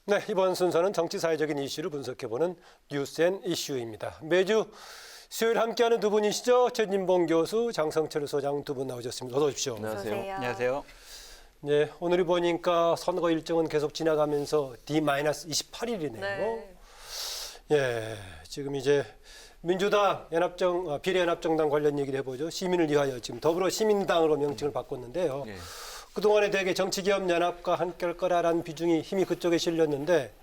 네, 이번 순서는 정치 사회적인 이슈를 분석해보는 뉴스 앤 이슈입니다. 매주 수요일 함께하는 두 분이시죠. 최진봉 교수, 장성철 소장 두 분 나오셨습니다. 어서 오십시오. 안녕하세요. 안녕하세요. 네, 오늘이 보니까 선거 일정은 계속 지나가면서 D-28일이네요. 네. 예, 지금 이제 민주당 비례연합정당 관련 얘기를 해보죠. 시민을 위하여 지금 더불어시민당으로 명칭을 바꿨는데요. 예. 그동안에 되게 정치기업연합과 함께할 거라라는 비중이 힘이 그쪽에 실렸는데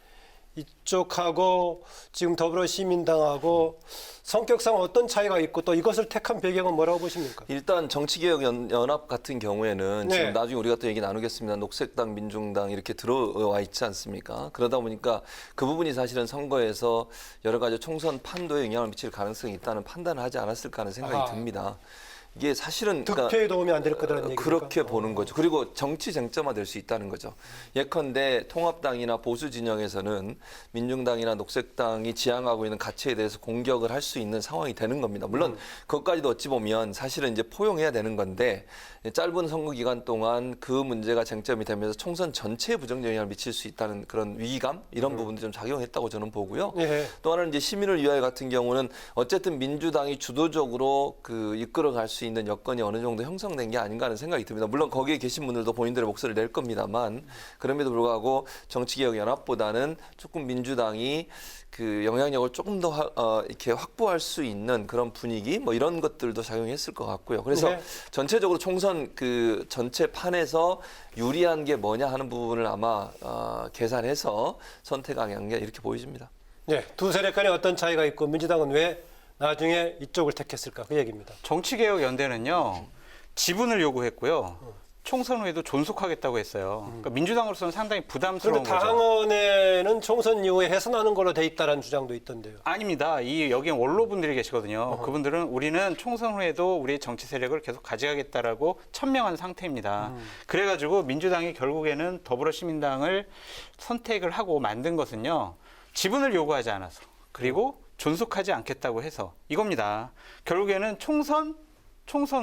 이쪽하고 지금 더불어시민당하고 성격상 어떤 차이가 있고 또 이것을 택한 배경은 뭐라고 보십니까? 일단 정치개혁연합 같은 경우에는 네. 지금 나중에 우리가 또 얘기 나누겠습니다. 녹색당, 민중당 이렇게 들어와 있지 않습니까? 그러다 보니까 그 부분이 사실은 선거에서 여러 가지 총선 판도에 영향을 미칠 가능성이 있다는 판단을 하지 않았을까 하는 생각이 아하. 듭니다. 이게 사실은 득표에 도움이 안 될 거라는 얘기입니까? 그렇게 보는 거죠. 그리고 정치 쟁점화 될 수 있다는 거죠. 예컨대 통합당이나 보수 진영에서는 민중당이나 녹색당이 지향하고 있는 가치에 대해서 공격을 할 수 있는 상황이 되는 겁니다. 물론 그것까지도 어찌 보면 사실은 이제 포용해야 되는 건데 짧은 선거 기간 동안 그 문제가 쟁점이 되면서 총선 전체에 부정적 영향을 미칠 수 있다는 그런 위기감 이런 부분도 좀 작용했다고 저는 보고요. 예. 또 하나는 이제 시민을 위하여 같은 경우는 어쨌든 민주당이 주도적으로 이끌어갈 수 있는 여건이 어느 정도 형성된 게 아닌가 하는 생각이 듭니다. 물론 거기에 계신 분들도 본인들의 목소리를 낼 겁니다만 그럼에도 불구하고 정치개혁연합보다는 조금 민주당이 그 영향력을 조금 더 이렇게 확보할 수 있는 그런 분위기 뭐 이런 것들도 작용했을 것 같고요. 그래서 네. 전체적으로 총선 그 전체 판에서 유리한 게 뭐냐 하는 부분을 아마 계산해서 선택한 게 이렇게 보여집니다. 네, 두 세력 간에 어떤 차이가 있고 민주당은 왜 나중에 이쪽을 택했을까 그 얘기입니다. 정치개혁연대는요, 지분을 요구했고요. 총선 후에도 존속하겠다고 했어요. 그러니까 민주당으로서는 상당히 부담스러운 그런데 거죠. 당원에는 총선 이후에 해산하는 걸로 돼 있다는 주장도 있던데요. 아닙니다. 여기에 원로분들이 계시거든요. 그분들은 우리는 총선 후에도 우리의 정치 세력을 계속 가져가겠다라고 천명한 상태입니다. 그래가지고 민주당이 결국에는 더불어시민당을 선택을 하고 만든 것은요. 지분을 요구하지 않아서 그리고 존속하지 않겠다고 해서 이겁니다. 결국에는 총선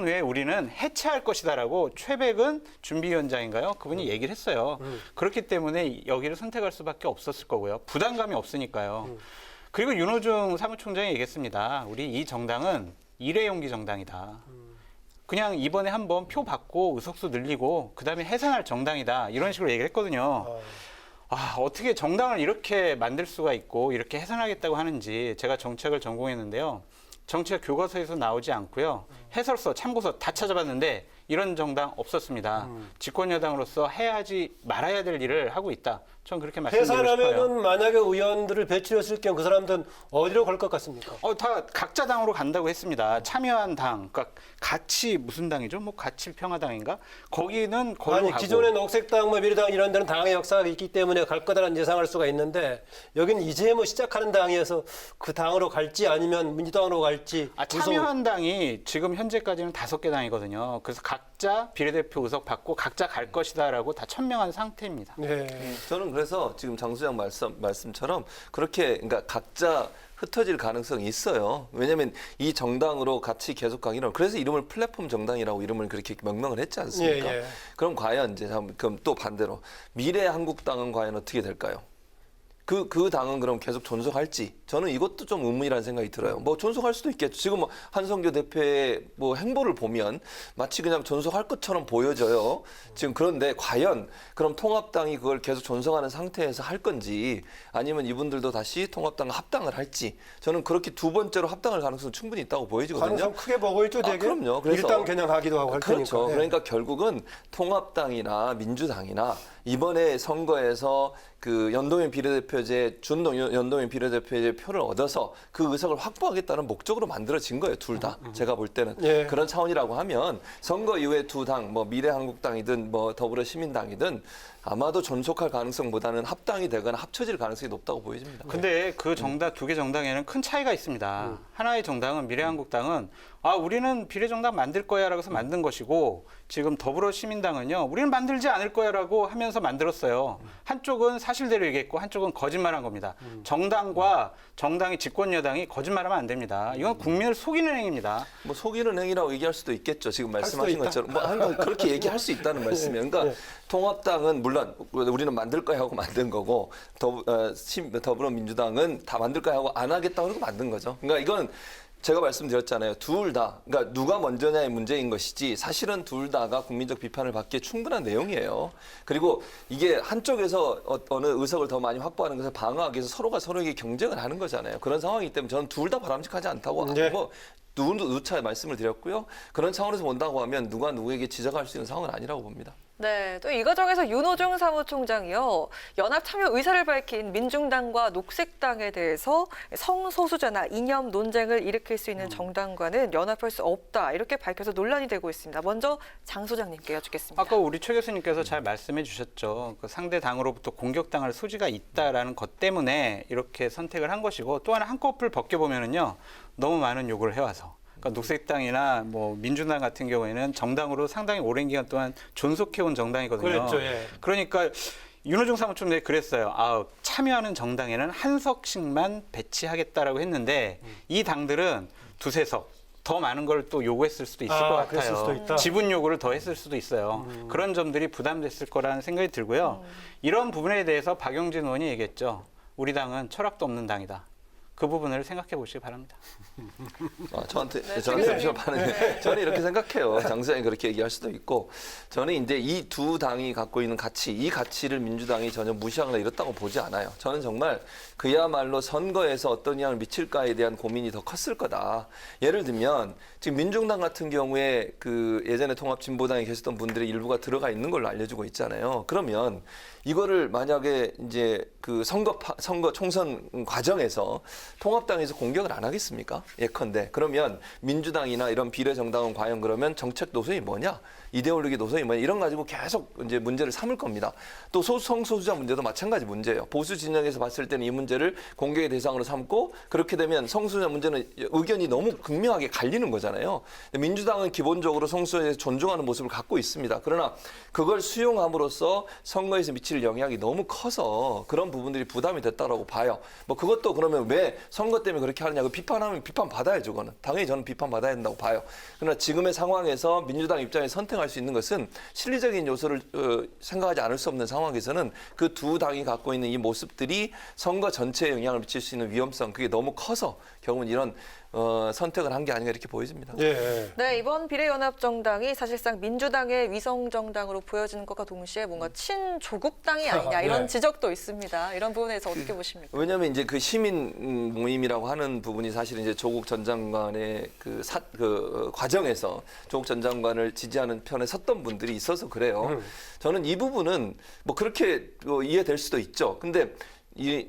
후에 우리는 해체할 것이다라고 최백은 준비위원장인가요? 그분이 얘기를 했어요. 그렇기 때문에 여기를 선택할 수밖에 없었을 거고요. 부담감이 없으니까요. 그리고 윤호중 사무총장이 얘기했습니다. 우리 이 정당은 일회용기 정당이다. 그냥 이번에 한번 표 받고 의석수 늘리고 그다음에 해산할 정당이다. 이런 식으로 얘기를 했거든요. 어떻게 정당을 이렇게 만들 수가 있고 이렇게 해산하겠다고 하는지 제가 정책을 전공했는데요. 정치학 교과서에서 나오지 않고요. 해설서, 참고서 다 찾아봤는데 이런 정당 없었습니다. 집권여당으로서 해야지 말아야 될 일을 하고 있다. 전 그렇게 말씀드리고 싶어요. 해산하면은 만약에 의원들을 배출했을 경우 그 사람들은 어디로 갈 것 같습니까? 다 각자 당으로 간다고 했습니다. 참여한 당, 그러니까 같이 무슨 당이죠? 뭐 가칠평화당인가? 거기는 거기로 아니 가고. 기존의 녹색당, 미래당 이런 데는 당의 역사가 있기 때문에 갈 거다라는 예상할 수가 있는데 여기는 이제 뭐 시작하는 당이어서 그 당으로 갈지 아니면 민주당으로 갈지. 참여한 당이 지금 현재까지는 5개 당이거든요. 그래서 각자 비례대표 의석 받고 각자 갈 것이다라고 다 천명한 상태입니다. 네. 저는 그래서 지금 장 소장 말씀처럼 그렇게 그러니까 각자 흩어질 가능성이 있어요. 왜냐하면 이 정당으로 같이 계속 가기는 그래서 이름을 플랫폼 정당이라고 이름을 그렇게 명명을 했지 않습니까? 예. 그럼 과연 이제 그럼 또 반대로 미래한국당은 과연 어떻게 될까요? 그 당은 그럼 계속 존속할지 저는 이것도 좀 의문이라는 생각이 들어요. 뭐 존속할 수도 있겠죠. 지금 뭐 한성교 대표의 뭐 행보를 보면 마치 그냥 존속할 것처럼 보여져요. 지금 그런데 과연 그럼 통합당이 그걸 계속 존속하는 상태에서 할 건지 아니면 이분들도 다시 통합당과 합당을 할지 저는 그렇게 두 번째로 합당할 가능성은 충분히 있다고 보여지거든요. 가능성 크게 보고 있죠, 되게. 그럼요. 그래서 일당 겨냥하기도 하고 할 그렇죠. 테니까. 네. 그러니까 결국은 통합당이나 민주당이나 이번에 선거에서 그 연동형 비례대표제 연동형 비례대표제 표를 얻어서 그 의석을 확보하겠다는 목적으로 만들어진 거예요. 둘 다. 제가 볼 때는 예. 그런 차원이라고 하면 선거 이후에 두 당, 뭐 미래한국당이든 뭐 더불어시민당이든 아마도 존속할 가능성보다는 합당이 되거나 합쳐질 가능성이 높다고 보여집니다. 근데 그 정당 2개 정당에는 큰 차이가 있습니다. 하나의 정당은 미래한국당은 우리는 비례정당 만들 거야라고 해서 만든 것이고 지금 더불어시민당은요. 우리는 만들지 않을 거야라고 하면서 만들었어요. 한쪽은 사실대로 얘기했고 한쪽은 거짓말한 겁니다. 정당과 정당의 집권 여당이 거짓말하면 안 됩니다. 이건 국민을 속이는 행위입니다. 뭐 속이는 행위라고 얘기할 수도 있겠죠. 지금 말씀하신 수도 있다. 것처럼 뭐 한번 그렇게 얘기할 수 있다는 말씀이에요. 그러니까 통합당은 물론 우리는 만들 거야 하고 만든 거고 더불어민주당은 다 만들 거야 하고 안 하겠다고 하고 만든 거죠. 그러니까 이건 제가 말씀드렸잖아요. 둘 다, 그러니까 누가 먼저냐의 문제인 것이지 사실은 둘 다가 국민적 비판을 받기에 충분한 내용이에요. 그리고 이게 한쪽에서 어느 의석을 더 많이 확보하는 것을 방어하기 위해서 서로가 서로에게 경쟁을 하는 거잖아요. 그런 상황이기 때문에 저는 둘 다 바람직하지 않다고 네. 뭐 누차 말씀을 드렸고요. 그런 차원에서 본다고 하면 누가 누구에게 지적할 수 있는 상황은 아니라고 봅니다. 네, 또 이 과정에서 윤호중 사무총장이요. 연합 참여 의사를 밝힌 민중당과 녹색당에 대해서 성소수자나 이념 논쟁을 일으킬 수 있는 정당과는 연합할 수 없다. 이렇게 밝혀서 논란이 되고 있습니다. 먼저 장 소장님께 여쭙겠습니다. 아까 우리 최 교수님께서 잘 말씀해 주셨죠. 그 상대 당으로부터 공격당할 소지가 있다라는 것 때문에 이렇게 선택을 한 것이고 또 하나 한꺼풀 벗겨보면은요. 너무 많은 요구를 해와서. 그러니까 녹색당이나 뭐 민주당 같은 경우에는 정당으로 상당히 오랜 기간 동안 존속해온 정당이거든요. 그랬죠, 예. 그러니까 윤호중 사무총장이 그랬어요. 참여하는 정당에는 한 석씩만 배치하겠다라고 했는데 이 당들은 두세 석. 더 많은 걸 또 요구했을 수도 있을 것 그랬을 수도 같아요. 있다. 지분 요구를 더 했을 수도 있어요. 그런 점들이 부담됐을 거라는 생각이 들고요. 이런 부분에 대해서 박용진 의원이 얘기했죠. 우리 당은 철학도 없는 당이다. 그 부분을 생각해 보시기 바랍니다. 저한테 네, 잠시만요. 네. 저는 이렇게 생각해요. 장 소장이 그렇게 얘기할 수도 있고 저는 이제 이 두 당이 갖고 있는 가치, 이 가치를 민주당이 전혀 무시하거나 이렇다고 보지 않아요. 저는 정말 그야말로 선거에서 어떤 영향을 미칠까에 대한 고민이 더 컸을 거다. 예를 들면 지금 민중당 같은 경우에 그 예전에 통합진보당에 계셨던 분들의 일부가 들어가 있는 걸로 알려지고 있잖아요. 그러면 이거를 만약에 이제 그 선거 총선 과정에서 통합당에서 공격을 안 하겠습니까? 예컨대. 그러면 민주당이나 이런 비례정당은 과연 그러면 정책 노선이 뭐냐? 이데올로기 노선이 뭐냐? 이런 가지고 계속 이제 문제를 삼을 겁니다. 또 성소수자 문제도 마찬가지 문제예요. 보수 진영에서 봤을 때는 이 문제를 공격의 대상으로 삼고 그렇게 되면 성소수자 문제는 의견이 너무 극명하게 갈리는 거잖아요. 민주당은 기본적으로 성소수자에 존중하는 모습을 갖고 있습니다. 그러나 그걸 수용함으로써 선거에서 미칠 영향이 너무 커서 그런 부분들이 부담이 됐다라고 봐요. 뭐 그것도 그러면 왜 선거 때문에 그렇게 하느냐? 그 비판하면 비판 받아야죠. 그거는 당연히 저는 비판 받아야 된다고 봐요. 그러나 지금의 상황에서 민주당 입장에 선택할 수 있는 것은 실리적인 요소를 생각하지 않을 수 없는 상황에서는 그 두 당이 갖고 있는 이 모습들이 선거 전체에 영향을 미칠 수 있는 위험성 그게 너무 커서 결국은 이런 선택을 한 게 아닌가 이렇게 보여집니다. 예. 네, 이번 비례연합정당이 사실상 민주당의 위성정당으로 보여지는 것과 동시에 뭔가 친조국당이 아니냐 이런 네. 지적도 있습니다. 이런 부분에서 어떻게 보십니까? 왜냐하면 이제 그 시민 모임이라고 하는 부분이 사실 이제 조국 전 장관의 그 과정에서 조국 전 장관을 지지하는 편에 섰던 분들이 있어서 그래요. 저는 이 부분은 뭐 그렇게 이해될 수도 있죠. 근데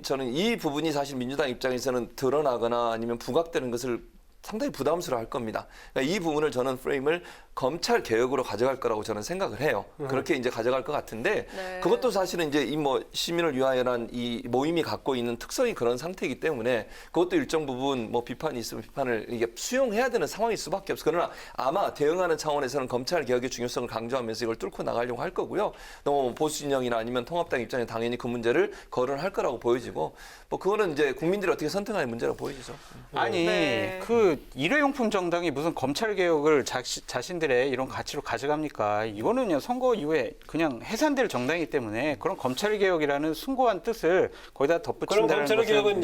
저는 이 부분이 사실 민주당 입장에서는 드러나거나 아니면 부각되는 것을 상당히 부담스러워할 겁니다. 그러니까 이 부분을 저는 프레임을 검찰 개혁으로 가져갈 거라고 저는 생각을 해요. 그렇게 이제 가져갈 것 같은데 네. 그것도 사실은 이제 이 뭐 시민을 위하여란 이 모임이 갖고 있는 특성이 그런 상태이기 때문에 그것도 일정 부분 뭐 비판이 있으면 비판을 이게 수용해야 되는 상황일 수밖에 없어. 그러나 아마 대응하는 차원에서는 검찰 개혁의 중요성을 강조하면서 이걸 뚫고 나가려고 할 거고요. 또 보수 진영이나 아니면 통합당 입장에 당연히 그 문제를 거론할 거라고 보여지고 뭐 그거는 이제 국민들이 어떻게 선택하는 문제라고 보여지죠. 아니 네. 그 일회용품 정당이 무슨 검찰 개혁을 자신들의 이런 가치로 가져갑니까? 이거는 그냥 선거 이후에 그냥 해산될 정당이기 때문에 그런 검찰 개혁이라는 숭고한 뜻을 거기다 그럼 덧붙인다는 검찰 개혁은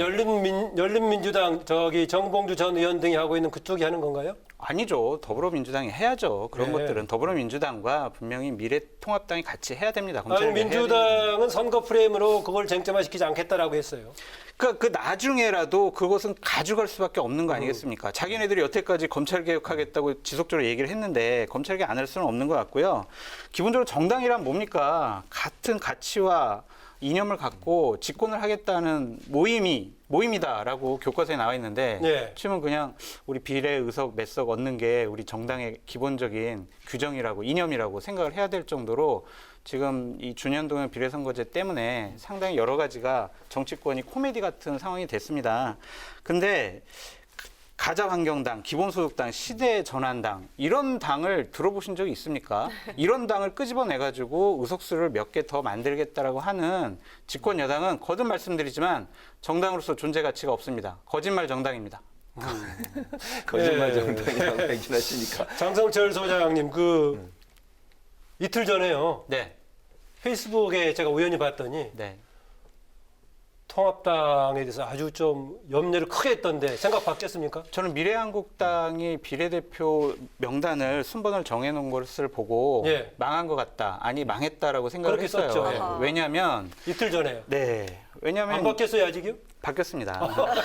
열린민주당 정봉주 전 의원 등이 하고 있는 그쪽이 하는 건가요? 아니죠. 더불어민주당이 해야죠. 그런 네. 것들은 더불어민주당과 분명히 미래통합당이 같이 해야 됩니다. 아니, 검찰 개혁 해야 됩니다. 민주당은 선거 프레임으로 그걸 쟁점화시키지 않겠다라고 했어요. 그 나중에라도 그것은 가져갈 수밖에 없는 거 아니겠습니까? 자기네들이 여태까지 검찰 개혁하겠다고 지속적으로 얘기를 했는데 검찰 개혁 안 할 수는 없는 것 같고요. 기본적으로 정당이란 뭡니까? 같은 가치와 이념을 갖고 집권을 하겠다는 모임이다라고 교과서에 나와 있는데 네. 지금은 그냥 우리 비례 의석 몇 석 얻는 게 우리 정당의 기본적인 규정이라고 이념이라고 생각을 해야 될 정도로 지금 이 준연동형 비례선거제 때문에 상당히 여러 가지가 정치권이 코미디 같은 상황이 됐습니다. 근데 가자환경당, 기본소득당, 시대전환당 이런 당을 들어보신 적이 있습니까? 이런 당을 끄집어내가지고 의석수를 몇 개 더 만들겠다라고 하는 집권 여당은 거듭 말씀드리지만 정당으로서 존재 가치가 없습니다. 거짓말 정당입니다. 거짓말 예. 정당이라고 얘기를 하시니까. 장성철 소장님 이틀 전에요. 네, 페이스북에 제가 우연히 봤더니 네. 통합당에 대해서 아주 좀 염려를 크게 했던데 생각 바뀌었습니까? 저는 미래한국당이 비례대표 명단을 순번을 정해놓은 것을 보고 예. 망한 것 같다, 아니 망했다라고 생각을 그렇게 했어요. 썼죠. 아하. 왜냐하면 이틀 전에요. 네, 안 왜냐하면 바뀌었어요 아직요? 바뀌었습니다.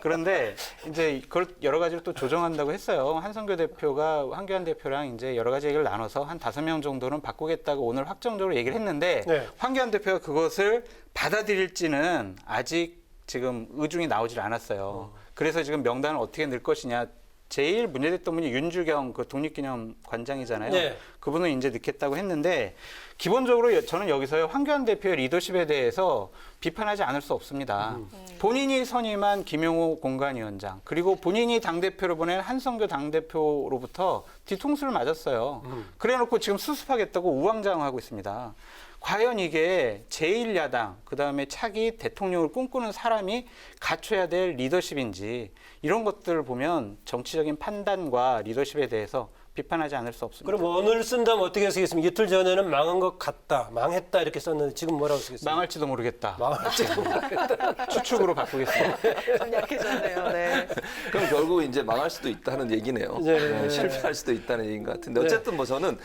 그런데 이제 그걸 여러 가지로 또 조정한다고 했어요. 한성교 대표가 황교안 대표랑 이제 여러 가지 얘기를 나눠서 한 5명 정도는 바꾸겠다고 오늘 확정적으로 얘기를 했는데 네. 황교안 대표가 그것을 받아들일지는 아직 지금 의중이 나오질 않았어요. 그래서 지금 명단을 어떻게 넣을 것이냐. 제일 문제됐던 분이 윤주경 그 독립기념관장이잖아요. 네. 그분은 이제 넣겠다고 했는데 기본적으로 저는 여기서요 황교안 대표의 리더십에 대해서 비판하지 않을 수 없습니다. 본인이 선임한 김용호 공관위원장 그리고 본인이 당대표를 보낸 한성교 당대표로부터 뒤통수를 맞았어요. 그래놓고 지금 수습하겠다고 우왕좌왕하고 있습니다. 과연 이게 제1야당 그다음에 차기 대통령을 꿈꾸는 사람이 갖춰야 될 리더십인지 이런 것들을 보면 정치적인 판단과 리더십에 대해서 비판하지 않을 수 없습니다. 그럼 오늘 쓴다면 어떻게 쓰겠습니까? 이틀 전에는 망한 것 같다, 망했다 이렇게 썼는데 지금 뭐라고 쓰겠습니까? 망할지도 모르겠다. 망할지도 모르겠다. 추측으로 바꾸겠습니다. 좀 약해졌네요. 네. 그럼 결국 이제 망할 수도 있다는 얘기네요. 네. 실패할 수도 있다는 얘기인 것 같은데 네. 어쨌든 뭐 저는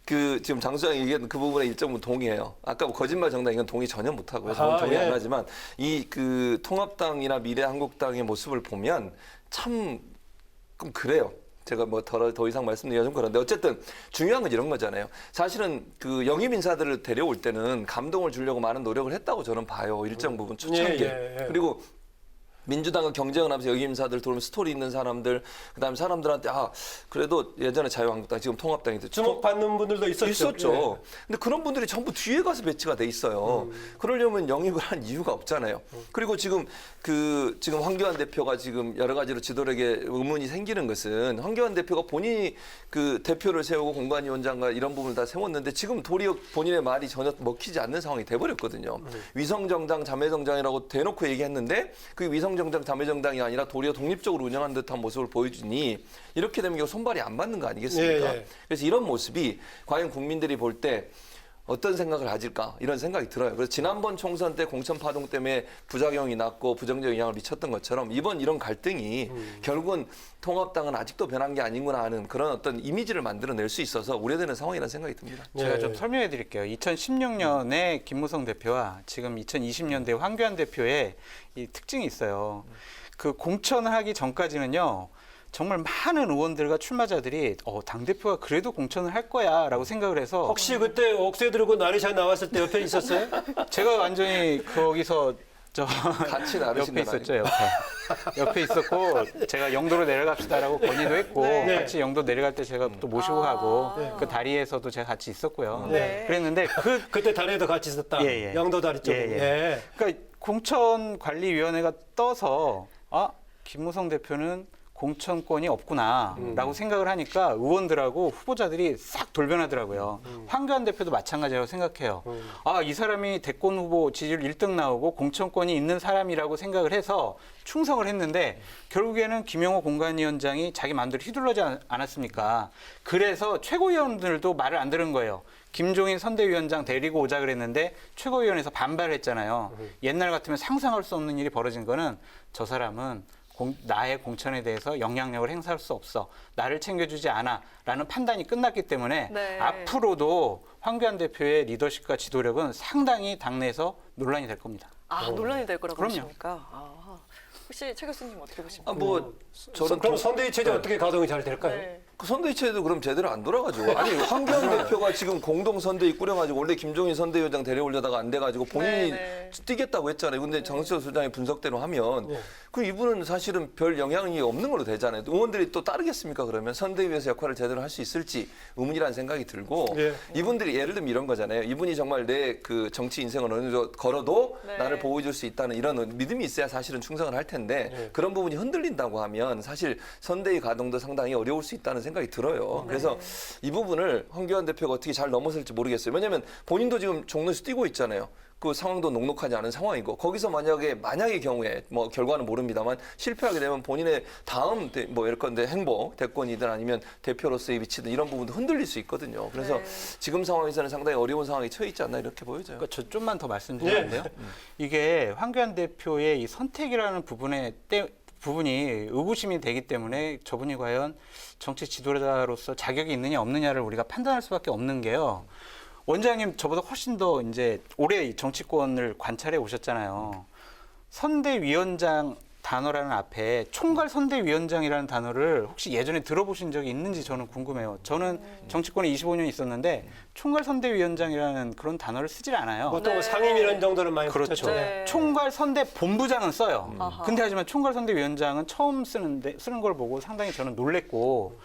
지금 장 소장이 얘기한 그 부분에 일정 부분 동의해요. 아까 뭐 거짓말 정당 이건 동의 전혀 못 하고요. 저는 동의 안 예. 하지만 이 통합당이나 미래한국당의 모습을 보면 참 그래요. 제가 뭐 더 이상 말씀드리기가 좀 그런데 어쨌든 중요한 건 이런 거잖아요. 사실은 그 영입 인사들을 데려올 때는 감동을 주려고 많은 노력을 했다고 저는 봐요. 일정 부분 초창기에. 예. 그리고 민주당은 경쟁을 하면서 여기 인사들 들어오면 스토리 있는 사람들, 그다음에 사람들한테 그래도 예전에 자유한국당 지금 통합당이 주목받는 분들도 있었죠. 근데 그런 분들이 전부 뒤에 가서 배치가 돼 있어요. 그러려면 영입을 한 이유가 없잖아요. 그리고 지금 지금 황교안 대표가 지금 여러 가지로 지도력에 의문이 생기는 것은 황교안 대표가 본인이 그 대표를 세우고 공관위원장과 이런 부분을 다 세웠는데 지금 도리어 본인의 말이 전혀 먹히지 않는 상황이 돼버렸거든요. 위성정당, 자매정당이라고 대놓고 얘기했는데 그 위성정당, 자매정당이 아니라 도리어 독립적으로 운영하는 듯한 모습을 보여주니 이렇게 되면 이거 손발이 안 맞는 거 아니겠습니까? 예. 그래서 이런 모습이 과연 국민들이 볼 때 어떤 생각을 가질까 이런 생각이 들어요. 그래서 지난번 총선 때 공천 파동 때문에 부작용이 났고 부정적 영향을 미쳤던 것처럼 이번 이런 갈등이 결국은 통합당은 아직도 변한 게 아니구나 하는 그런 어떤 이미지를 만들어낼 수 있어서 우려되는 상황이라는 생각이 듭니다. 제가 예. 좀 설명해 드릴게요. 2016년에 김무성 대표와 지금 2020년대 황교안 대표의 이 특징이 있어요. 그 공천을 하기 전까지는요. 정말 많은 의원들과 출마자들이 당대표가 그래도 공천을 할 거야라고 생각을 해서 혹시 그때 옥새 들고 나르샤 나왔을 때 옆에 있었어요? 제가 완전히 거기서 같이 나르신 옆에 건 있었죠. 옆에 있었고 제가 영도로 내려갑시다라고 건의도 했고 네. 같이 영도 내려갈 때 제가 또 모시고 가고 그 다리에서도 제가 같이 있었고요. 네. 그랬는데 그때 다리에도 같이 있었다. 예, 예. 영도 다리 쪽에. 예, 예. 예. 그러니까 공천관리위원회가 떠서 김무성 대표는 공천권이 없구나라고 생각을 하니까 의원들하고 후보자들이 싹 돌변하더라고요. 황교안 대표도 마찬가지라고 생각해요. 이 사람이 대권 후보 지지율 1등 나오고 공천권이 있는 사람이라고 생각을 해서 충성을 했는데 결국에는 김용호 공관위원장이 자기 마음대로 휘둘러지 않았습니까? 그래서 최고위원들도 말을 안 들은 거예요. 김종인 선대위원장 데리고 오자 그랬는데 최고위원회에서 반발을 했잖아요. 옛날 같으면 상상할 수 없는 일이 벌어진 거는 저 사람은 나의 공천에 대해서 영향력을 행사할 수 없어. 나를 챙겨주지 않아. 라는 판단이 끝났기 때문에 네. 앞으로도 황교안 대표의 리더십과 지도력은 상당히 당내에서 논란이 될 겁니다. 논란이 될 거라고 그럼요. 보십니까? 혹시 최 교수님 어떻게 보십니까? 저는 그럼 선대위 체제 어떻게 가동이 잘 될까요? 네. 그 선대위체도 그럼 제대로 안 돌아가죠. 아니 황교안 대표가 지금 공동 선대위 꾸려가지고 원래 김종인 선대위원장 데려오려다가 안 돼가지고 본인이 네네. 뛰겠다고 했잖아요. 근데 장수철 소장의 분석대로 하면 그 이분은 사실은 별 영향이 없는 걸로 되잖아요. 의원들이 또 따르겠습니까? 그러면 선대위에서 역할을 제대로 할 수 있을지 의문이라는 생각이 들고 예. 이분들이 예를 들면 이런 거잖아요. 이분이 정말 내 그 정치 인생을 어느 정도 걸어도 네. 나를 보호해줄 수 있다는 이런 믿음이 있어야 사실은 충성을 할 텐데 그런 부분이 흔들린다고 하면 사실 선대위 가동도 상당히 어려울 수 있다는 생각이 들어요. 그래서 이 부분을 황교안 대표가 어떻게 잘 넘어설지 모르겠어요. 왜냐하면 본인도 지금 종로에서 뛰고 있잖아요. 그 상황도 녹록하지 않은 상황이고 거기서 만약의 경우에 뭐 결과는 모릅니다만 실패하게 되면 본인의 다음 뭐 예컨대 행보 대권이든 아니면 대표로서의 위치든 이런 부분도 흔들릴 수 있거든요. 그래서 네. 지금 상황에서는 상당히 어려운 상황에 처해 있지 않나 이렇게 보여져요. 그러니까 저 좀만 더 말씀드리면 안 돼요? 이게 황교안 대표의 이 선택이라는 부분이 의구심이 되기 때문에 저분이 과연 정치 지도자로서 자격이 있느냐 없느냐를 우리가 판단할 수밖에 없는 게요. 원장님 저보다 훨씬 더 이제 오래 이 정치권을 관찰해 오셨잖아요. 선대위원장 단어라는 앞에 총괄 선대위원장이라는 단어를 혹시 예전에 들어보신 적이 있는지 저는 궁금해요. 저는 정치권에 25년 있었는데 총괄 선대위원장이라는 그런 단어를 쓰질 않아요. 보통 네. 상임이라는 정도는 많이 그렇죠. 붙였죠. 네. 총괄 선대 본부장은 써요. 아하. 근데 하지만 총괄 선대위원장은 처음 쓰는 걸 보고 상당히 저는 놀랬고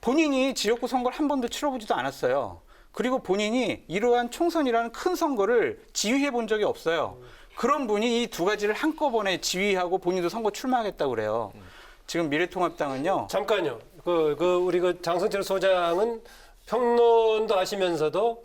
본인이 지역구 선거를 한 번도 치러보지도 않았어요. 그리고 본인이 이러한 총선이라는 큰 선거를 지휘해 본 적이 없어요. 그런 분이 이 두 가지를 한꺼번에 지휘하고 본인도 선거 출마하겠다고 그래요. 지금 미래통합당은요. 잠깐요. 우리 장성철 소장은 평론도 하시면서도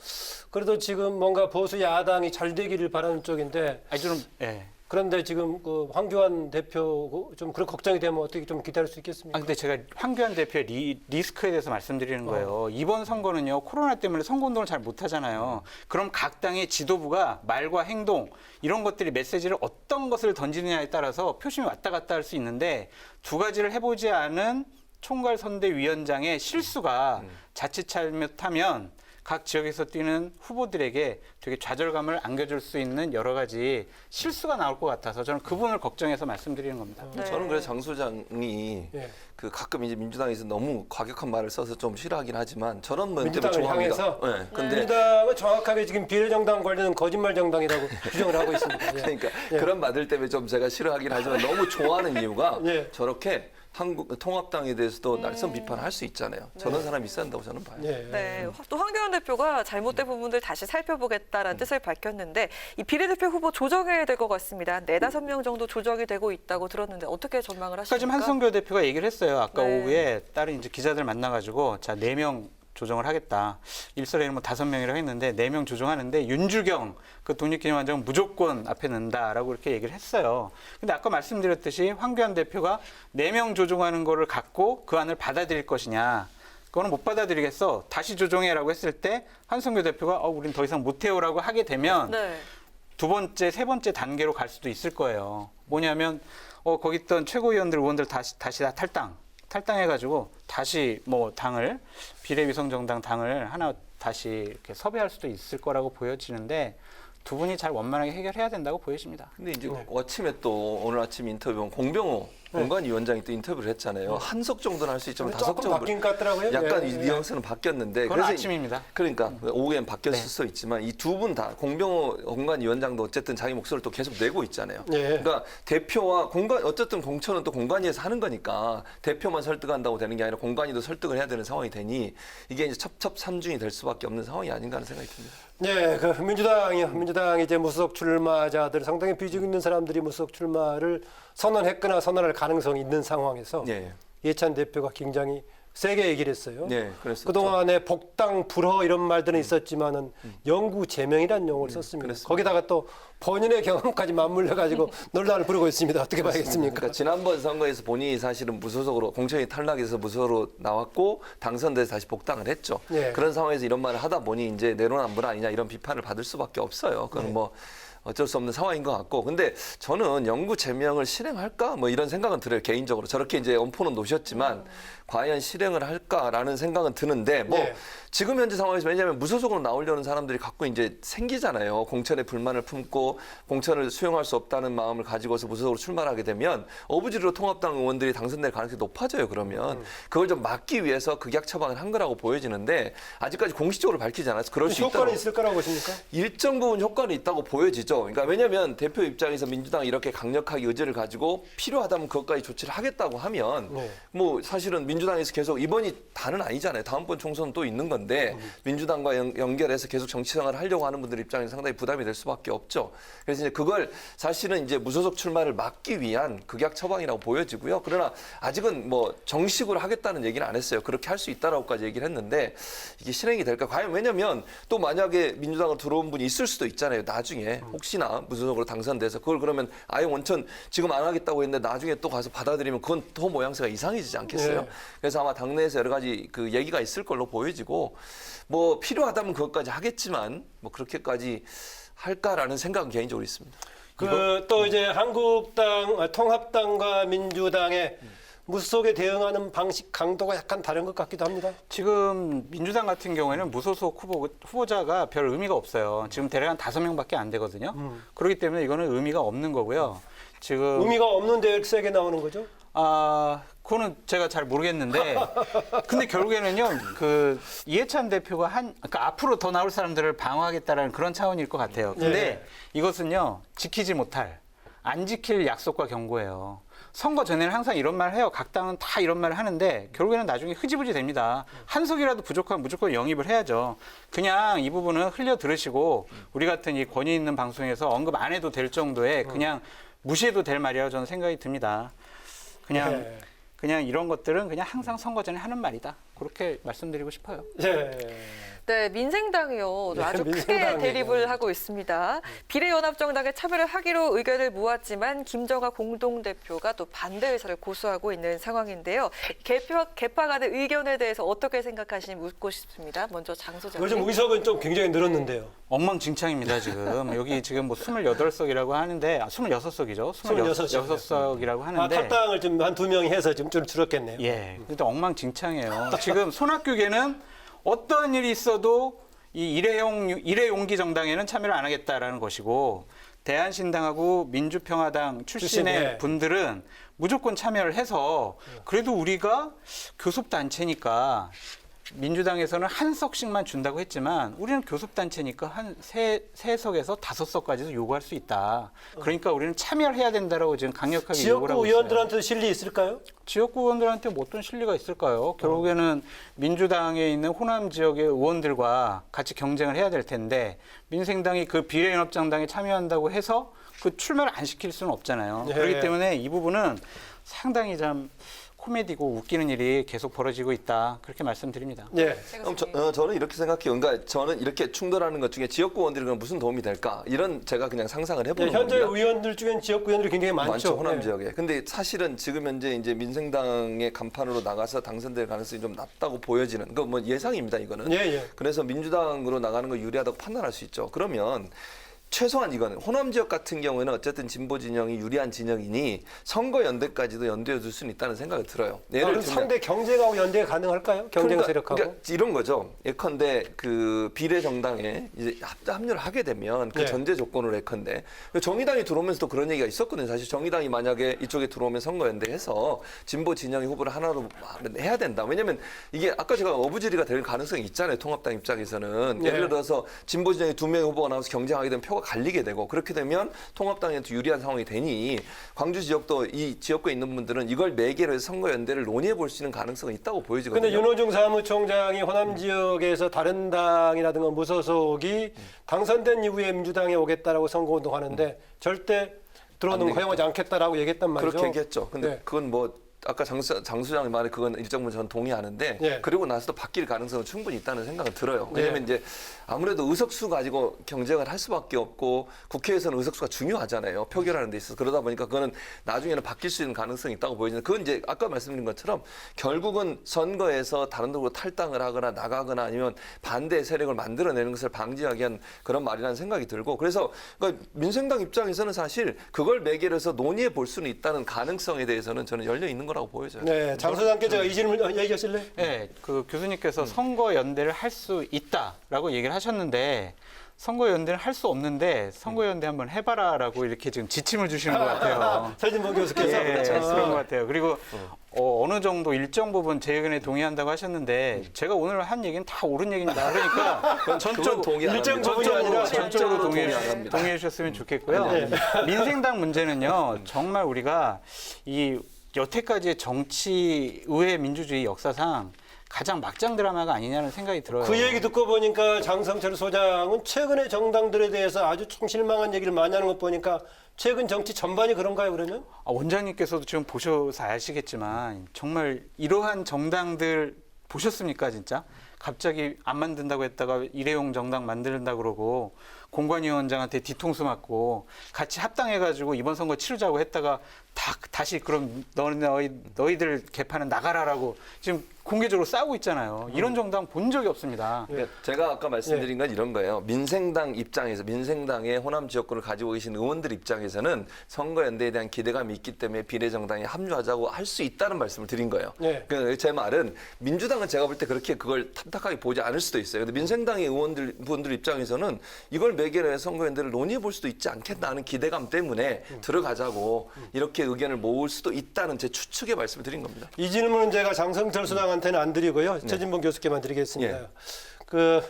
그래도 지금 뭔가 보수 야당이 잘 되기를 바라는 쪽인데 아니 좀 예. 그런데 지금 그 황교안 대표 좀 그런 걱정이 되면 어떻게 좀 기다릴 수 있겠습니까? 아 근데 제가 황교안 대표의 리스크에 대해서 말씀드리는 거예요. 이번 선거는요. 코로나 때문에 선거운동을 잘 못하잖아요. 그럼 각 당의 지도부가 말과 행동 이런 것들이 메시지를 어떤 것을 던지느냐에 따라서 표심이 왔다 갔다 할 수 있는데 두 가지를 해보지 않은 총괄 선대위원장의 실수가 자칫 잘못하면 각 지역에서 뛰는 후보들에게 되게 좌절감을 안겨줄 수 있는 여러 가지 실수가 나올 것 같아서 저는 그 부분을 걱정해서 말씀드리는 겁니다. 네. 저는 그래서 장 소장이 예. 그 가끔 이제 민주당에서 너무 과격한 말을 써서 좀 싫어하긴 하지만 저런 면 때문에 민주당을 좋아합니다. 향해서? 네. 근데 민주당은 정확하게 지금 비례정당 관련은 거짓말 정당이라고 규정을 하고 있습니다. 예. 그러니까 예. 그런 말들 때문에 좀 제가 싫어하긴 하지만 너무 좋아하는 이유가 예. 저렇게 한국 통합당에 대해서도 날선 비판할 수 있잖아요. 저런 사람이 있어야 한다고 저는 봐요. 예. 네, 또 황교안 대표가 잘못된 부분들 다시 살펴보겠다라는 뜻을 밝혔는데 이 비례대표 후보 조정해야 될 것 같습니다. 4-5명 정도 조정이 되고 있다고 들었는데 어떻게 전망을 아까 하십니까? 지금 한성교 대표가 얘기를 했어요. 아까 네. 오후에 다른 이제 기자들 만나가지고 자 4명 조정을 하겠다. 일설에는 뭐 5명이라고 했는데 4명 조정하는데 윤주경 그 독립기념관장은 무조건 앞에 넣는다라고 이렇게 얘기를 했어요. 근데 아까 말씀드렸듯이 황교안 대표가 4명 조정하는 거를 갖고 그 안을 받아들일 것이냐. 그거는 못 받아들이겠어. 다시 조정해라고 했을 때 한성교 대표가 우린 더 이상 못해요라고 하게 되면 네. 두 번째, 세 번째 단계로 갈 수도 있을 거예요. 뭐냐면 거기 있던 최고위원들, 의원들 다시 다 탈당해가지고 다시 뭐 당을 비례위성정당 당을 하나 다시 이렇게 섭외할 수도 있을 거라고 보여지는데 두 분이 잘 원만하게 해결해야 된다고 보여집니다. 근데 이제 아침에 또 오늘 아침 인터뷰 보면 공병호 공관위원장이 또 인터뷰를 했잖아요. 한석 정도는 할 수 있지만 다섯 조금 정도 바뀐 것 같더라고요. 약간 예. 이 뉘앙스는 바뀌었는데 그건 아침입니다. 그러니까 오후엔 바뀌었을 네. 수도 있지만 이 두 분 다 공병호 공관위원장도 어쨌든 자기 목소리를 또 계속 내고 있잖아요. 예. 그러니까 대표와 공관 어쨌든 공천은 또 공관위에서 하는 거니까 대표만 설득한다고 되는 게 아니라 공관위도 설득을 해야 되는 상황이 되니 이게 이제 첩첩산중이 될 수밖에 없는 상황이 아닌가 하는 생각이 듭니다. 네, 그 민주당이 이제 무소속 출마자들 상당히 비중 있는 사람들이 무소속 출마를 선언했거나 선언할 가능성이 있는 상황에서 예. 이해찬 대표가 굉장히 세게 얘기를 했어요. 네, 그랬었죠. 그동안에 복당 불허 이런 말들은 있었지만은 영구 제명이라는 용어를 썼습니다. 그랬습니다. 거기다가 또 본인의 경험까지 맞물려 가지고 논란을 부르고 있습니다. 어떻게 봐야겠습니까? 그러니까 지난번 선거에서 본인이 사실은 무소속으로 공천이 탈락해서 무소속으로 나왔고 당선돼서 다시 복당을 했죠. 예. 그런 상황에서 이런 말을 하다 보니 이제 내로남불 아니냐 이런 비판을 받을 수밖에 없어요. 그건 뭐 어쩔 수 없는 상황인 것 같고, 근데 저는 영구 제명을 실행할까 뭐 이런 생각은 들어요. 개인적으로 저렇게 이제 엄포는 놓으셨지만 과연 실행을 할까라는 생각은 드는데 뭐 네. 지금 현재 상황에서 왜냐하면 무소속으로 나오려는 사람들이 갖고 이제 생기잖아요. 공천에 불만을 품고 공천을 수용할 수 없다는 마음을 가지고서 무소속으로 출마를 하게 되면 어부지리로 통합당 의원들이 당선될 가능성이 높아져요. 그러면 그걸 좀 막기 위해서 극약 처방을 한 거라고 보여지는데 아직까지 공식적으로 밝히지 않아서 그럴 수 효과는 있다고. 있을 거라고 보십니까? 일정 부분 효과는 있다고 보여지죠. 그러니까 왜냐하면 대표 입장에서 민주당이 이렇게 강력하게 의지를 가지고 필요하다면 그것까지 조치를 하겠다고 하면 네. 뭐 사실은 민주당에서 계속 이번이 다는 아니잖아요. 다음번 총선은 또 있는 건데 민주당과 연결해서 계속 정치 생활을 하려고 하는 분들 입장에서 상당히 부담이 될 수밖에 없죠. 그래서 이제 그걸 사실은 이제 무소속 출마를 막기 위한 극약 처방이라고 보여지고요. 그러나 아직은 뭐 정식으로 하겠다는 얘기는 안 했어요. 그렇게 할 수 있다라고까지 얘기를 했는데 이게 실행이 될까? 과연 왜냐면 또 만약에 민주당으로 들어온 분이 있을 수도 있잖아요. 나중에 혹시나 무소속으로 당선돼서 그걸 그러면 아예 원천 지금 안 하겠다고 했는데 나중에 또 가서 받아들이면 그건 더 모양새가 이상해지지 않겠어요? 네. 그래서 아마 당내에서 여러 가지 그 얘기가 있을 걸로 보여지고 뭐 필요하다면 그것까지 하겠지만 뭐 그렇게까지 할까라는 생각은 개인적으로 있습니다. 그 또 이제 한국당, 통합당과 민주당의 무소속에 대응하는 방식 강도가 약간 다른 것 같기도 합니다. 지금 민주당 같은 경우에는 무소속 후보자가 별 의미가 없어요. 지금 대략 한 5명밖에 안 되거든요. 그렇기 때문에 이거는 의미가 없는 거고요. 지금 의미가 없는데 세게 나오는 거죠? 그거는 제가 잘 모르겠는데, 근데 결국에는요, 그 이해찬 대표가 그러니까 앞으로 더 나올 사람들을 방어하겠다라는 그런 차원일 것 같아요. 근데 네. 이것은요, 지키지 못할, 안 지킬 약속과 경고예요. 선거 전에는 항상 이런 말 해요. 각 당은 다 이런 말을 하는데 결국에는 나중에 흐지부지 됩니다. 한 석이라도 부족하면 무조건 영입을 해야죠. 그냥 이 부분은 흘려 들으시고 우리 같은 이 권위 있는 방송에서 언급 안 해도 될 정도의 그냥 무시해도 될 말이라고 저는 생각이 듭니다. 네. 그냥 이런 것들은 그냥 항상 선거 전에 하는 말이다. 그렇게 말씀드리고 싶어요. 네. 네, 민생당이요. 네, 아주 크게 민생당이요. 대립을 하고 있습니다. 비례연합정당에 참여를 하기로 의견을 모았지만 김정아 공동대표가 또 반대 의사를 고수하고 있는 상황인데요. 개파 간의 의견에 대해서 어떻게 생각하시는지 묻고 싶습니다. 먼저 장 소장님. 요즘 의석은 좀 굉장히 늘었는데요. 엉망진창입니다, 지금. 여기 지금 뭐 28석이라고 하는데, 26석이죠. 26석이라고 하는데. 탈당을 좀 한 2명이 해서 좀 줄었겠네요. 예. 근데 엉망진창이에요. 지금 손학규계는 어떤 일이 있어도 이 일회용기 정당에는 참여를 안 하겠다라는 것이고, 대한신당하고 민주평화당 출신의 출신, 예. 분들은 무조건 참여를 해서 그래도 우리가 교섭단체니까 민주당에서는 한 석씩만 준다고 했지만 우리는 교섭단체니까 한 세 석에서 5석까지도 요구할 수 있다. 그러니까 우리는 참여를 해야 된다라고 지금 강력하게 요구를 하고 지역구 있어요. 의원들한테도 실리 있을까요? 지역구 의원들한테 뭐 어떤 실리가 있을까요? 결국에는 민주당에 있는 호남 지역의 의원들과 같이 경쟁을 해야 될 텐데 민생당이 그 비례연합정당에 참여한다고 해서 그 출마를 안 시킬 수는 없잖아요. 네. 그렇기 때문에 이 부분은 상당히 참 코미디고 웃기는 일이 계속 벌어지고 있다. 그렇게 말씀드립니다. 네. 그럼 저는 이렇게 생각해요. 그러니까 저는 이렇게 충돌하는 것 중에 지역구 의원들이 그럼 무슨 도움이 될까? 이런 제가 그냥 상상을 해보는 네, 현재 겁니다. 의원들 중엔 지역구 의원들이 굉장히 많죠. 호남 네. 지역에. 근데 사실은 지금 현재 이제 민생당의 간판으로 나가서 당선될 가능성이 좀 낮다고 보여지는 그 뭐 예상입니다. 이거는. 예, 예. 그래서 민주당으로 나가는 거 유리하다고 판단할 수 있죠. 그러면 최소한 이거는 호남 지역 같은 경우에는 어쨌든 진보 진영이 유리한 진영이니 선거 연대까지도 연대해 줄 수는 있다는 생각이 들어요. 그럼 상대 경쟁하고 연대가 가능할까요? 경쟁 세력하고? 그러니까 이런 거죠. 예컨대 그 비례 정당에 이제 합류를 하게 되면 그 네. 전제 조건으로 예컨대 정의당이 들어오면서도 그런 얘기가 있었거든요. 사실 정의당이 만약에 이쪽에 들어오면 선거 연대해서 진보 진영의 후보를 하나로 해야 된다. 왜냐하면 이게 아까 제가 어부지리가 될 가능성이 있잖아요. 통합당 입장에서는 네. 예를 들어서 진보 진영의 2명의 후보가 나와서 경쟁하게 되면 표가 갈리게 되고 그렇게 되면 통합당한테 유리한 상황이 되니 광주 지역도 이 지역구에 있는 분들은 이걸 매개로 해서 선거 연대를 논의해 볼 수 있는 가능성이 있다고 보여지거든요. 근데 윤호중 사무총장이 호남 지역에서 다른 당이라든가 무소속이 당선된 이후에 민주당에 오겠다라고 선거운동하는데 절대 들어오는 거 허용하지 않겠다라고 얘기했단 말이죠. 그렇게 얘기했죠. 근데 네. 그건 뭐 아까 장 수장의 말에 그건 일정 부분 저는 동의하는데 예. 그리고 나서도 바뀔 가능성은 충분히 있다는 생각은 들어요. 왜냐하면 예. 이제 아무래도 의석수 가지고 경쟁을 할 수밖에 없고 국회에서는 의석수가 중요하잖아요. 표결하는 데 있어서. 그러다 보니까 그거는 나중에는 바뀔 수 있는 가능성이 있다고 보여지는데 그건 이제 아까 말씀드린 것처럼 결국은 선거에서 다른 쪽으로 탈당을 하거나 나가거나 아니면 반대 세력을 만들어내는 것을 방지하기 위한 그런 말이라는 생각이 들고 그래서 그러니까 민생당 입장에서는 사실 그걸 매개로 해서 논의해 볼 수는 있다는 가능성에 대해서는 저는 열려 있는 거라고 보여져요. 네, 장 소장께 제가 이 질문 얘기하실래요? 네, 그 교수님께서 선거 연대를 할 수 있다라고 얘기를 하셨는데 선거 연대를 할 수 없는데 선거 연대 한번 해봐라라고 이렇게 지금 지침을 주시는 것 같아요. 서진봉 교수께서 예, 그렇죠. 그런 것 같아요. 그리고 어느 정도 일정 부분 제 의견에 동의한다고 하셨는데 제가 오늘 한 얘기는 다 옳은 얘기입니다. 그러니까 그건 동의 안 일정 합니다. 부분이 아니라 전적으로 동의 안 합니다. 동의해 주셨으면 좋겠고요. 민생당 문제는요. 정말 우리가 이 여태까지의 정치 의회 민주주의 역사상 가장 막장 드라마가 아니냐는 생각이 들어요. 그 얘기 듣고 보니까 장성철 소장은 최근의 정당들에 대해서 아주 좀 실망한 얘기를 많이 하는 것 보니까 최근 정치 전반이 그런가요, 그러면? 원장님께서도 지금 보셔서 아시겠지만 정말 이러한 정당들 보셨습니까, 진짜? 갑자기 안 만든다고 했다가 일회용 정당 만든다고 그러고 공관위원장한테 뒤통수 맞고 같이 합당해가지고 이번 선거 치르자고 했다가 다시 그럼 너희들 개판은 나가라라고 지금 공개적으로 싸우고 있잖아요. 이런 정당 본 적이 없습니다. 그러니까 제가 아까 말씀드린 건 이런 거예요. 민생당 입장에서 민생당의 호남 지역구를 가지고 계신 의원들 입장에서는 선거연대에 대한 기대감이 있기 때문에 비례정당에 합류하자고 할 수 있다는 말씀을 드린 거예요. 네. 그러니까 제 말은 민주당은 제가 볼 때 그렇게 그걸 탐탁하게 보지 않을 수도 있어요. 근데 민생당의 의원들 입장에서는 이걸 매개로 해서 선거연대를 논의해 볼 수도 있지 않겠나 하는 기대감 때문에 들어가자고 이렇게 의견을 모을 수도 있다는 제 추측의 말씀을 드린 겁니다. 이 질문은 제가 장성철 소장한테는 안 드리고요. 최진봉 교수께만 드리겠습니다. 예.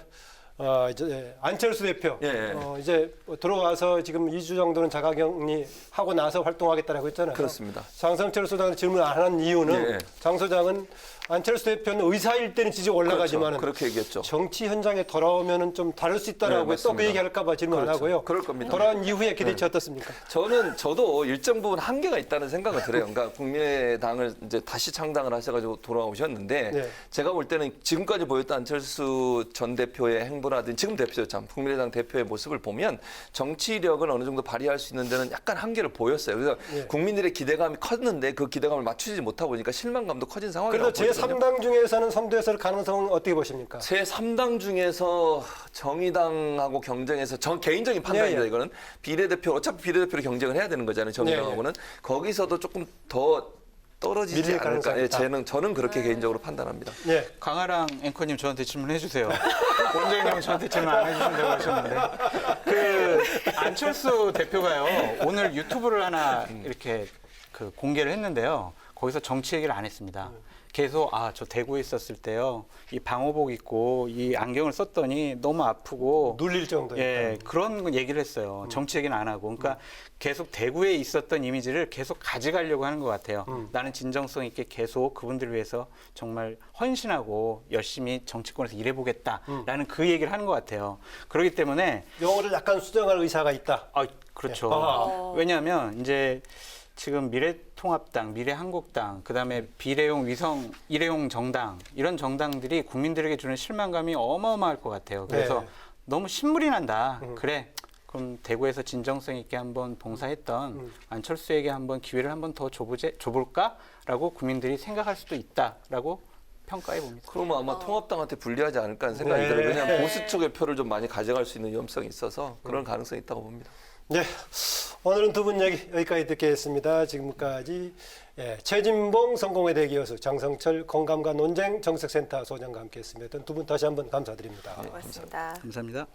이제 안철수 대표 예. 이제 들어와서 지금 2주 정도는 자가격리 하고 나서 활동하겠다라고 했잖아요. 그렇습니다. 장성철 소장한테 질문 안 한 이유는 예. 장 소장은 안철수 대표는 의사일 때는 지지 올라가지만 그렇죠. 그렇게 얘기했죠. 정치 현장에 돌아오면은 좀 다를 수 있다라고 네, 또 그 맞습니다. 얘기할까 봐 질문 안 그렇죠. 하고요. 그럴 겁니다. 돌아온 이후에 기대치 어떻습니까? 저도 일정 부분 한계가 있다는 생각을 들어요. 그러니까 국민의당을 이제 다시 창당을 하셔가지고 돌아오셨는데 네. 제가 볼 때는 지금까지 보였던 안철수 전 대표의 행보라든지 지금 대표죠 참 국민의당 대표의 모습을 보면 정치력을 어느 정도 발휘할 수 있는 데는 약간 한계를 보였어요. 그래서 네. 국민들의 기대감이 컸는데 그 기대감을 맞추지 못하고 보니까 실망감도 커진 상황이라고 그래도 보거든요. 제3당 중에서는 선두에서 가능성은 어떻게 보십니까? 제 3당 중에서 정의당하고 경쟁해서 개인적인 판단입니다. 예, 예. 이거는 비례대표 어차피 비례대표로 경쟁을 해야 되는 거잖아요. 정의당하고는 거기서도 조금 더 떨어지지 밀릴 가능성이 않을까. 예, 있다. 저는 그렇게 개인적으로 판단합니다. 네. 강아랑 앵커님 저한테 질문해 주세요. 원장님은 저한테 질문 안 해주신다고 하셨는데 그 안철수 대표가요 오늘 유튜브를 하나 이렇게 그 공개를 했는데요. 거기서 정치 얘기를 안 했습니다. 계속 저 대구에 있었을 때요 이 방호복 입고 이 안경을 썼더니 너무 아프고 눌릴 정도니까. 예 그런 얘기를 했어요. 정치 얘기는 안 하고 그러니까 계속 대구에 있었던 이미지를 계속 가져가려고 하는 것 같아요. 나는 진정성 있게 계속 그분들을 위해서 정말 헌신하고 열심히 정치권에서 일해보겠다라는 그 얘기를 하는 것 같아요. 그렇기 때문에 용어를 약간 수정할 의사가 있다. 그렇죠. 아하. 왜냐하면 이제 지금 미래통합당, 미래한국당, 그다음에 일회용 정당 이런 정당들이 국민들에게 주는 실망감이 어마어마할 것 같아요. 그래서 네. 너무 신물이 난다. 그래. 그럼 대구에서 진정성 있게 한번 봉사했던 안철수에게 한번 기회를 한번 더 줘볼까라고 국민들이 생각할 수도 있다라고 평가해 봅니다. 그러면 아마 통합당한테 불리하지 않을까 하는 생각이 네. 들어요. 왜냐하면 보수 쪽의 표를 좀 많이 가져갈 수 있는 위험성이 있어서 그런 가능성이 있다고 봅니다. 네, 오늘은 두 분 얘기 여기까지 듣겠습니다. 지금까지 최진봉 성공회대 교수, 장성철 건강과 논쟁 정책센터 소장과 함께했습니다. 두 분 다시 한번 감사드립니다. 고맙습니다. 감사합니다.